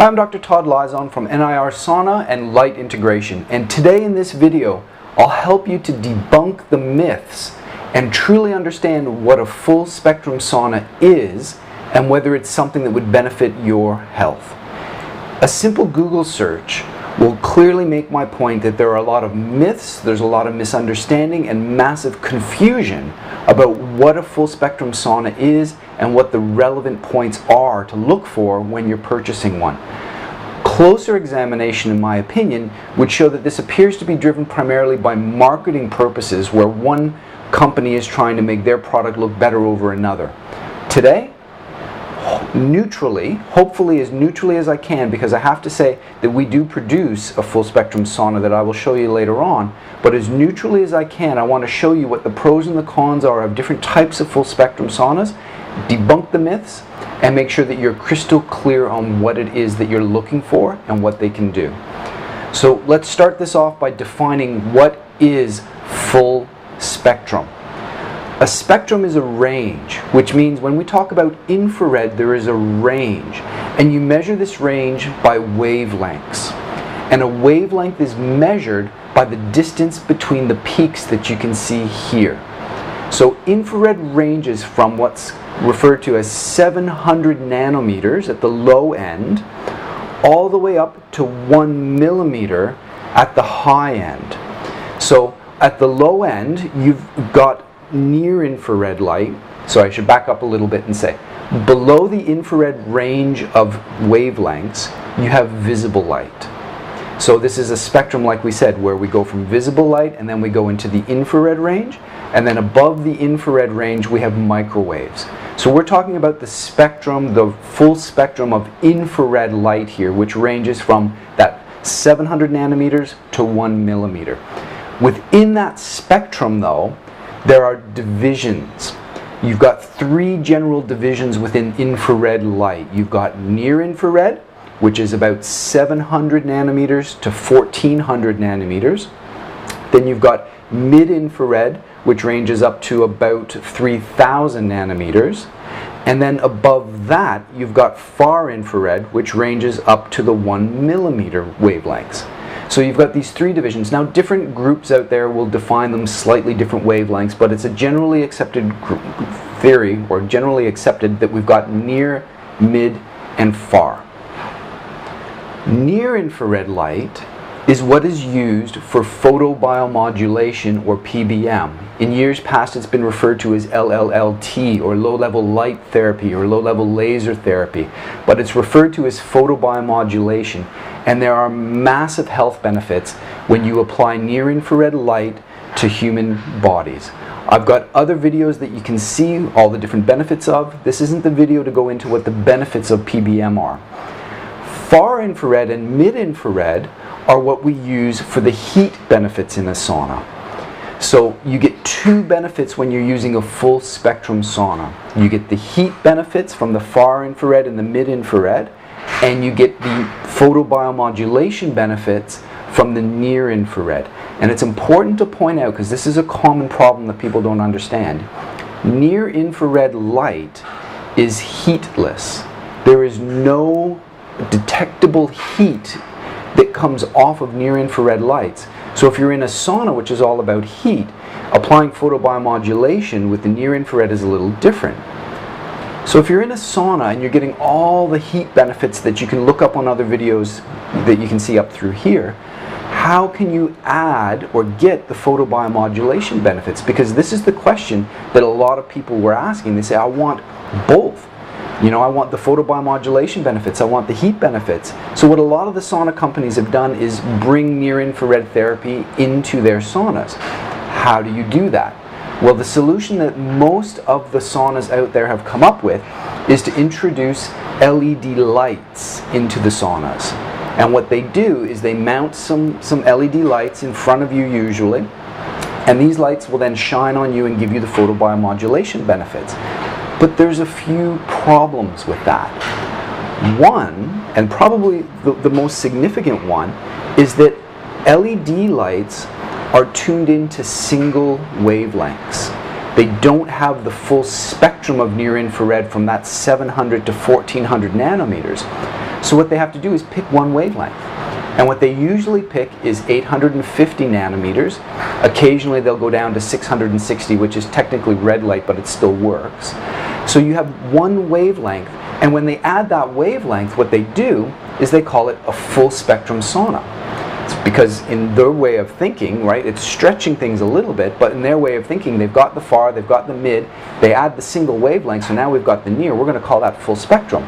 Hi, I'm Dr. Todd Lizon from NIR Sauna and Light Integration, and today in this video I'll help you to debunk the myths and truly understand what a full spectrum sauna is and whether it's something that would benefit your health. A simple Google search will clearly make my point that there are a lot of myths, there's a lot of misunderstanding and massive confusion about what a full spectrum sauna is and what the relevant points are to look for when you're purchasing one. Closer examination, in my opinion, would show that this appears to be driven primarily by marketing purposes, where one company is trying to make their product look better over another. Today, neutrally, hopefully as neutrally as I can, because I have to say that we do produce a full spectrum sauna that I will show you later on, but as neutrally as I can, I want to show you what the pros and the cons are of different types of full spectrum saunas, debunk the myths, and make sure that you're crystal clear on what it is that you're looking for and what they can do. So let's start this off by defining what is full spectrum. A spectrum is a range, which means when we talk about infrared, there is a range, and you measure this range by wavelengths. And a wavelength is measured by the distance between the peaks that you can see here. So infrared ranges from what's referred to as 700 nanometers at the low end, all the way up to 1 millimeter at the high end. So at the low end, you've got near-infrared light. So I should back up a little bit and say, below the infrared range of wavelengths, you have visible light. So this is a spectrum, like we said, where we go from visible light and then we go into the infrared range, and then above the infrared range we have microwaves. So we're talking about the spectrum, the full spectrum of infrared light here, which ranges from that 700 nanometers to 1 millimeter. Within that spectrum, though, there are divisions. You've got three general divisions within infrared light. You've got near-infrared, which is about 700 nanometers to 1400 nanometers. Then you've got mid-infrared, which ranges up to about 3000 nanometers. And then above that, you've got far infrared, which ranges up to the 1 millimeter wavelengths. So you've got these three divisions. Now, different groups out there will define them slightly different wavelengths, but it's a generally accepted theory, or generally accepted, that we've got near, mid, and far. Near-infrared light is what is used for photobiomodulation, or PBM. In years past, it's been referred to as LLLT, or low-level light therapy, or low-level laser therapy, but it's referred to as photobiomodulation, and there are massive health benefits when you apply near-infrared light to human bodies. I've got other videos that you can see all the different benefits of. This isn't the video to go into what the benefits of PBM are. Far infrared and mid-infrared are what we use for the heat benefits in a sauna. So you get two benefits when you're using a full spectrum sauna. You get the heat benefits from the far infrared and the mid-infrared, and you get the photobiomodulation benefits from the near-infrared. And it's important to point out, because this is a common problem that people don't understand, near-infrared light is heatless. There is no detectable heat that comes off of near-infrared lights. So if you're in a sauna, which is all about heat, applying photobiomodulation with the near-infrared is a little different. So if you're in a sauna and you're getting all the heat benefits that you can look up on other videos that you can see up through here, how can you add or get the photobiomodulation benefits? Because this is the question that a lot of people were asking. They say, I want both. You know, I want the photobiomodulation benefits, I want the heat benefits. So what a lot of the sauna companies have done is bring near-infrared therapy into their saunas. How do you do that? Well, the solution that most of the saunas out there have come up with is to introduce LED lights into the saunas. And what they do is they mount some LED lights in front of you usually, and these lights will then shine on you and give you the photobiomodulation benefits. But there's a few problems with that. One, and probably the most significant one, is that LED lights are tuned into single wavelengths. They don't have the full spectrum of near-infrared from that 700 to 1400 nanometers. So what they have to do is pick one wavelength. And what they usually pick is 850 nanometers. Occasionally they'll go down to 660, which is technically red light, but it still works. So you have one wavelength, and when they add that wavelength, what they do is they call it a full spectrum sauna. It's because in their way of thinking, right, it's stretching things a little bit, but in their way of thinking, they've got the far, they've got the mid, they add the single wavelength, so now we've got the near. We're going to call that full spectrum.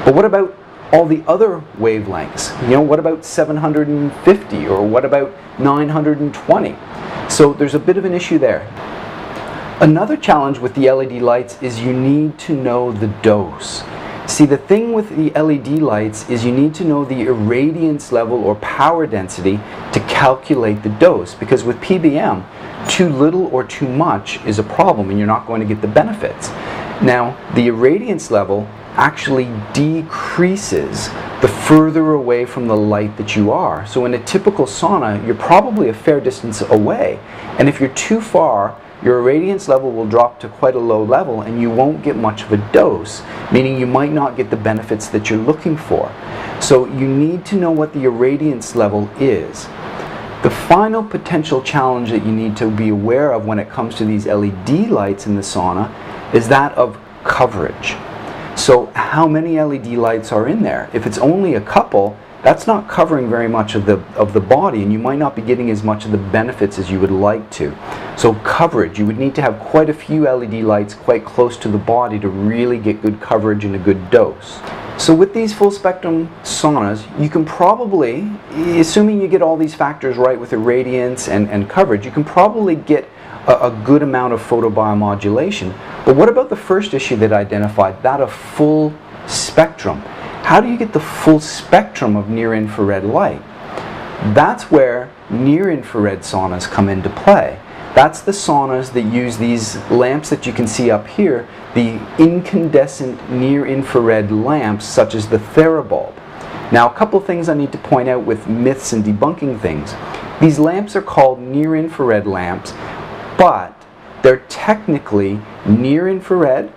But what about all the other wavelengths? You know, what about 750, or what about 920? So there's a bit of an issue there. Another challenge with the LED lights is you need to know the dose. See, the thing with the LED lights is you need to know the irradiance level or power density to calculate the dose, because with PBM, too little or too much is a problem and you're not going to get the benefits. Now, the irradiance level actually decreases the further away from the light that you are. So in a typical sauna, you're probably a fair distance away, and if you're too far, your irradiance level will drop to quite a low level and you won't get much of a dose, meaning you might not get the benefits that you're looking for. So you need to know what the irradiance level is. The final potential challenge that you need to be aware of when it comes to these LED lights in the sauna is that of coverage. So how many LED lights are in there? If it's only a couple, that's not covering very much of the body, and you might not be getting as much of the benefits as you would like to. So coverage, you would need to have quite a few LED lights quite close to the body to really get good coverage and a good dose. So with these full spectrum saunas, you can probably, assuming you get all these factors right with irradiance and coverage, you can probably get a good amount of photobiomodulation. But what about the first issue that I identified, that of full spectrum? How do you get the full spectrum of near-infrared light? That's where near-infrared saunas come into play. That's the saunas that use these lamps that you can see up here, the incandescent near-infrared lamps such as the TheraBulb. Now, a couple things I need to point out with myths and debunking things. These lamps are called near-infrared lamps, but they're technically near-infrared,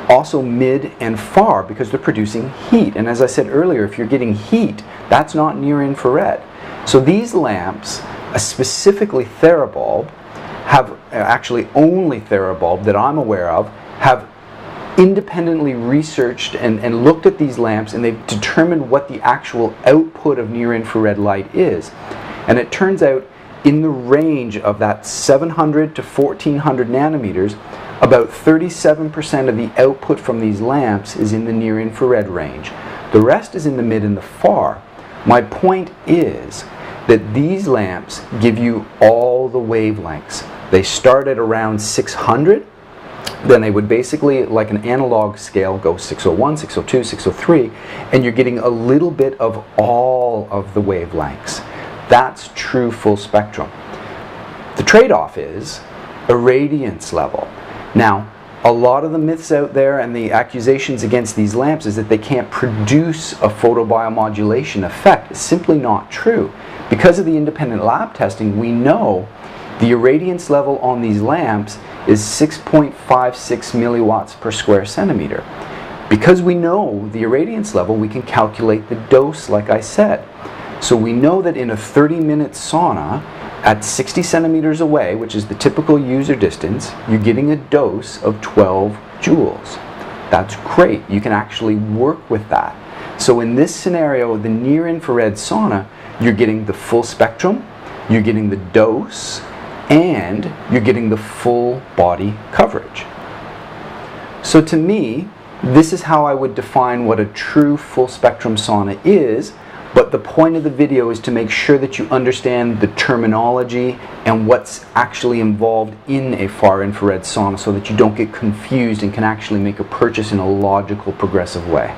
also mid and far, because they're producing heat. And as I said earlier, if you're getting heat, that's not near-infrared. So these lamps, specifically TheraBulb, have actually only TheraBulb that I'm aware of, have independently researched and looked at these lamps, and they've determined what the actual output of near-infrared light is. And it turns out in the range of that 700 to 1400 nanometers, about 37% of the output from these lamps is in the near-infrared range. The rest is in the mid and the far. My point is that these lamps give you all the wavelengths. They start at around 600, then they would basically, like an analog scale, go 601, 602, 603, and you're getting a little bit of all of the wavelengths. That's true full spectrum. The trade-off is irradiance level. Now, a lot of the myths out there and the accusations against these lamps is that they can't produce a photobiomodulation effect. It's simply not true. Because of the independent lab testing, we know the irradiance level on these lamps is 6.56 milliwatts per square centimeter. Because we know the irradiance level, we can calculate the dose, like I said. So we know that in a 30-minute sauna, at 60 centimeters away, which is the typical user distance, you're getting a dose of 12 joules. That's great. You can actually work with that. So in this scenario, the near-infrared sauna, you're getting the full spectrum, you're getting the dose, and you're getting the full body coverage. So to me, this is how I would define what a true full spectrum sauna is. But the point of the video is to make sure that you understand the terminology and what's actually involved in a far infrared sauna, so that you don't get confused and can actually make a purchase in a logical, progressive way.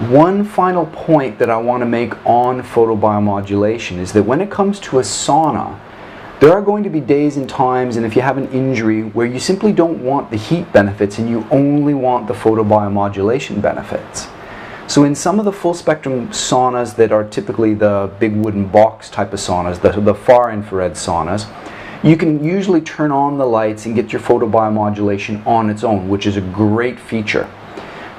One final point that I want to make on photobiomodulation is that when it comes to a sauna, there are going to be days and times, and if you have an injury, where you simply don't want the heat benefits and you only want the photobiomodulation benefits. So in some of the full spectrum saunas that are typically the big wooden box type of saunas, the far infrared saunas, You can usually turn on the lights and get your photobiomodulation on its own, which is a great feature.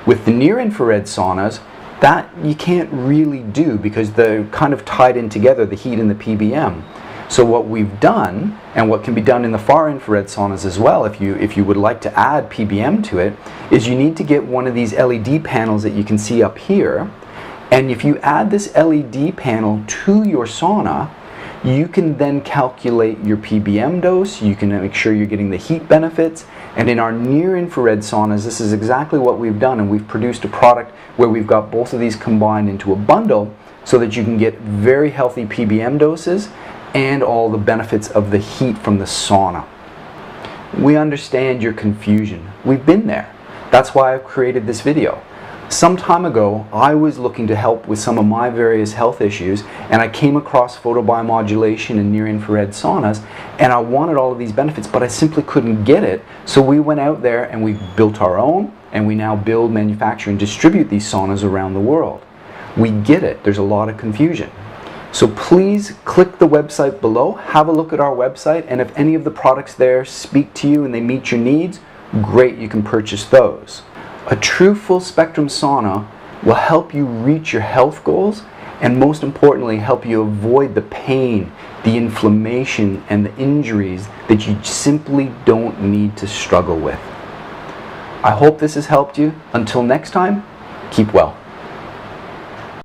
With the near-infrared saunas, that you can't really do because they're kind of tied in together, the heat and the PBM. So what we've done, and what can be done in the far infrared saunas as well, if you would like to add PBM to it, is you need to get one of these LED panels that you can see up here. And if you add this LED panel to your sauna, you can then calculate your PBM dose, you can make sure you're getting the heat benefits, and in our near-infrared saunas, this is exactly what we've done, and we've produced a product where we've got both of these combined into a bundle so that you can get very healthy PBM doses and all the benefits of the heat from the sauna. We understand your confusion. We've been there. That's why I've created this video. Some time ago, I was looking to help with some of my various health issues, and I came across photobiomodulation and near-infrared saunas, and I wanted all of these benefits, but I simply couldn't get it. So we went out there and we built our own, and we now build, manufacture, and distribute these saunas around the world. We get it. There's a lot of confusion. So please click the website below, have a look at our website, and if any of the products there speak to you and they meet your needs, great, you can purchase those. A true full spectrum sauna will help you reach your health goals and most importantly help you avoid the pain, the inflammation and the injuries that you simply don't need to struggle with. I hope this has helped you. Until next time, keep well.